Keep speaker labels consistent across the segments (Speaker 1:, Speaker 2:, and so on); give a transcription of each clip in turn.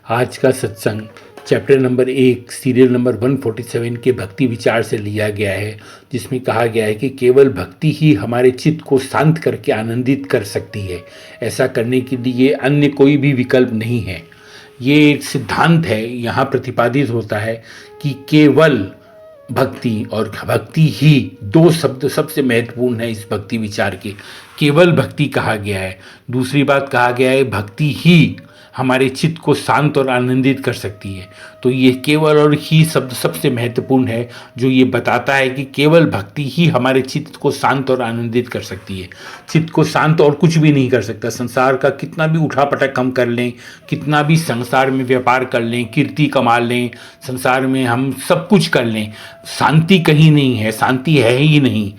Speaker 1: आज का सत्संग चैप्टर नंबर 1 सीरियल नंबर 147 के भक्ति विचार से लिया गया है, जिसमें कहा गया है कि केवल भक्ति ही हमारे चित्त को शांत करके आनंदित कर सकती है। ऐसा करने के लिए अन्य कोई भी विकल्प नहीं है। ये एक सिद्धांत है, यहाँ प्रतिपादित होता है कि केवल भक्ति और भक्ति ही, दो शब्द सबसे महत्वपूर्ण है इस भक्ति विचार के। केवल भक्ति कहा गया है, दूसरी बात कहा गया है भक्ति ही हमारे चित्त को शांत और आनंदित कर सकती है। तो ये केवल और ही शब्द सबसे महत्वपूर्ण है, जो ये बताता है कि केवल भक्ति ही हमारे चित्त को शांत और आनंदित कर सकती है। चित्त को शांत और कुछ भी नहीं कर सकता। संसार का कितना भी उठापटक हम कर लें, कितना भी संसार में व्यापार कर लें, कीर्ति कमा लें, संसार में हम सब कुछ कर लें, शांति कहीं नहीं है, शांति है ही नहीं।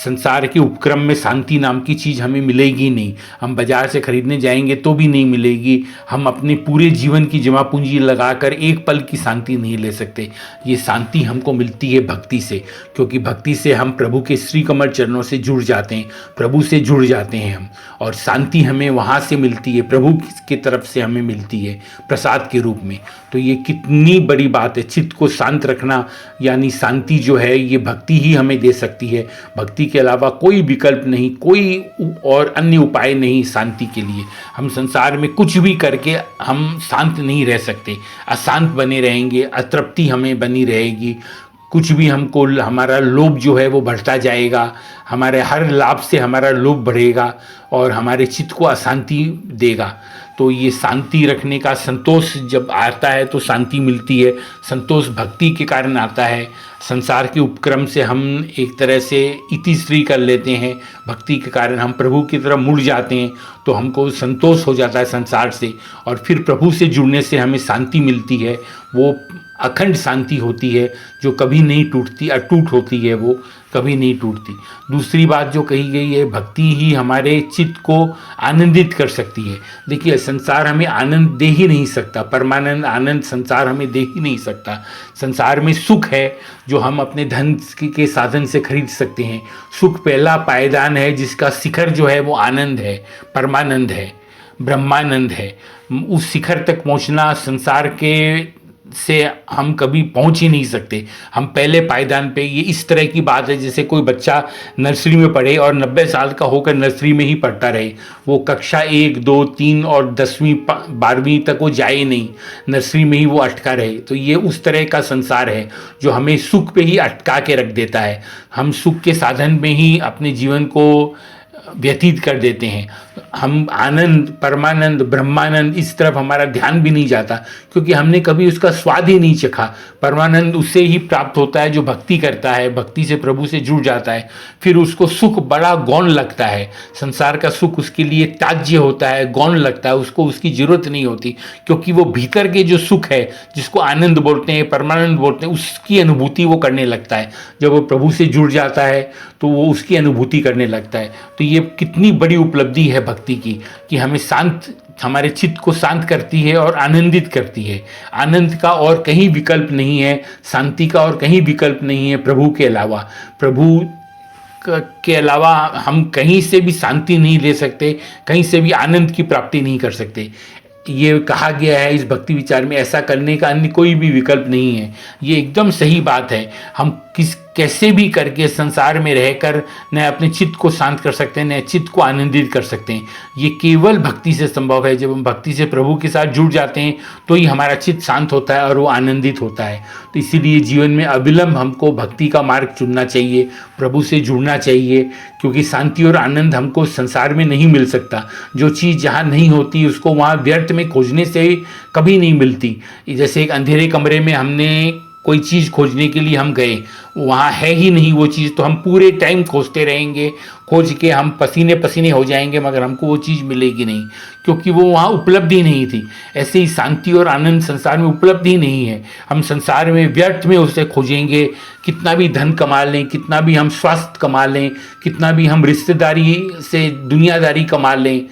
Speaker 1: संसार के उपक्रम में शांति नाम की चीज़ हमें मिलेगी नहीं। हम बाजार से खरीदने जाएंगे तो भी नहीं मिलेगी। हम अपने पूरे जीवन की जमा पूंजी लगाकर एक पल की शांति नहीं ले सकते। ये शांति हमको मिलती है भक्ति से, क्योंकि भक्ति से हम प्रभु के श्री कमल चरणों से जुड़ जाते हैं, प्रभु से जुड़ जाते हैं हम, और शांति हमें वहाँ से मिलती है, प्रभु की तरफ से हमें मिलती है प्रसाद के रूप में। तो ये कितनी बड़ी बात है। चित्त को शांत रखना यानी शांति जो है, ये भक्ति ही हमें दे सकती है। भक्ति के अलावा कोई विकल्प नहीं, कोई और अन्य उपाय नहीं शांति के लिए। हम संसार में कुछ भी करके हम शांत नहीं रह सकते, अशांत बने रहेंगे, अतृप्ति हमें बनी रहेगी। कुछ भी हमको, हमारा लोभ जो है वो बढ़ता जाएगा, हमारे हर लाभ से हमारा लोभ बढ़ेगा और हमारे चित्त को अशांति देगा। तो ये शांति रखने का, संतोष जब आता है तो शांति मिलती है। संतोष भक्ति के कारण आता है। संसार के उपक्रम से हम एक तरह से इतिश्री कर लेते हैं, भक्ति के कारण हम प्रभु की तरफ मुड़ जाते हैं, तो हमको संतोष हो जाता है संसार से, और फिर प्रभु से जुड़ने से हमें शांति मिलती है। वो अखंड शांति होती है जो कभी नहीं टूटती, अटूट होती है, वो कभी नहीं टूटती। दूसरी बात जो कही गई है, भक्ति ही हमारे चित्त को आनंदित कर सकती है। देखिए, संसार हमें आनंद दे ही नहीं सकता, परमानंद आनंद संसार हमें दे ही नहीं सकता। संसार में सुख है जो हम अपने धन के साधन से खरीद सकते हैं। सुख पहला पायदान है जिसका शिखर जो है वो आनंद है, परमानंद है, ब्रह्मानंद है। उस शिखर तक पहुंचना संसार के से हम कभी पहुंच ही नहीं सकते। हम पहले पायदान पे, ये इस तरह की बात है जैसे कोई बच्चा नर्सरी में पढ़े और 90 साल का होकर नर्सरी में ही पढ़ता रहे। वो कक्षा 1, 2, 3 और 10वीं 12वीं तक वो जाए नहीं, नर्सरी में ही वो अटका रहे। तो ये उस तरह का संसार है जो हमें सुख पे ही अटका के रख देता है। हम सुख के साधन में ही अपने जीवन को व्यतीत कर देते हैं। हम आनंद, परमानंद, ब्रह्मानंद इस तरफ हमारा ध्यान भी नहीं जाता, क्योंकि हमने कभी उसका स्वाद ही नहीं चखा। परमानंद उससे ही प्राप्त होता है जो भक्ति करता है, भक्ति से प्रभु से जुड़ जाता है। फिर उसको सुख बड़ा गौण लगता है। संसार का सुख उसके लिए त्याज्य होता है, गौण लगता है, उसको उसकी जरूरत नहीं होती, क्योंकि वो भीतर के जो सुख है, जिसको आनंद बोलते हैं, परमानंद बोलते हैं, उसकी अनुभूति वो करने लगता है। जब वो प्रभु से जुड़ जाता है तो वो उसकी अनुभूति करने लगता है। तो ये कितनी बड़ी उपलब्धि है भक्ति की, कि हमें शांत, हमारे चित्त को शांत करती है और आनंदित करती है। आनंद का और कहीं विकल्प नहीं है, शांति का और कहीं विकल्प नहीं है प्रभु के अलावा। प्रभु के अलावा हम कहीं से भी शांति नहीं ले सकते, कहीं से भी आनंद की प्राप्ति नहीं कर सकते। ये कहा गया है इस भक्ति विचार में, ऐसा करने का अन्य कोई भी विकल्प नहीं है। ये एकदम सही बात है। हम कैसे भी करके संसार में रहकर न अपने चित्त को शांत कर सकते हैं, न चित्त को आनंदित कर सकते हैं। ये केवल भक्ति से संभव है। जब हम भक्ति से प्रभु के साथ जुड़ जाते हैं तो ही हमारा चित्त शांत होता है और वो आनंदित होता है। तो इसीलिए जीवन में अविलंब हमको भक्ति का मार्ग चुनना चाहिए, प्रभु से जुड़ना चाहिए, क्योंकि शांति और आनंद हमको संसार में नहीं मिल सकता। जो चीज़ जहाँ नहीं होती उसको वहाँ व्यर्थ में खोजने से कभी नहीं मिलती। जैसे एक अंधेरे कमरे में हमने कोई चीज़ खोजने के लिए हम गए, वहाँ है ही नहीं वो चीज़, तो हम पूरे टाइम खोजते रहेंगे, खोज के हम पसीने पसीने हो जाएंगे, मगर हमको वो चीज़ मिलेगी नहीं, क्योंकि वो वहाँ उपलब्ध ही नहीं थी। ऐसे ही शांति और आनंद संसार में उपलब्ध ही नहीं है। हम संसार में व्यर्थ में उसे खोजेंगे, कितना भी धन कमा लें, कितना भी हम स्वास्थ्य कमा लें, कितना भी हम रिश्तेदारी से दुनियादारी कमा लें,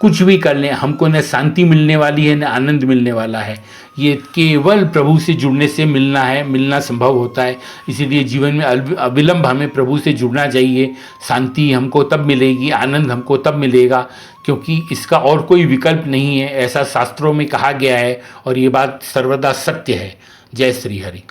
Speaker 1: कुछ भी कर लें, हमको न शांति मिलने वाली है, न आनंद मिलने वाला है। ये केवल प्रभु से जुड़ने से मिलना है, मिलना संभव होता है। इसीलिए जीवन में अविलंब हमें प्रभु से जुड़ना चाहिए। शांति हमको तब मिलेगी, आनंद हमको तब मिलेगा क्योंकि इसका और कोई विकल्प नहीं है, ऐसा शास्त्रों में कहा गया है और ये बात सर्वदा सत्य है। जय श्री हरि।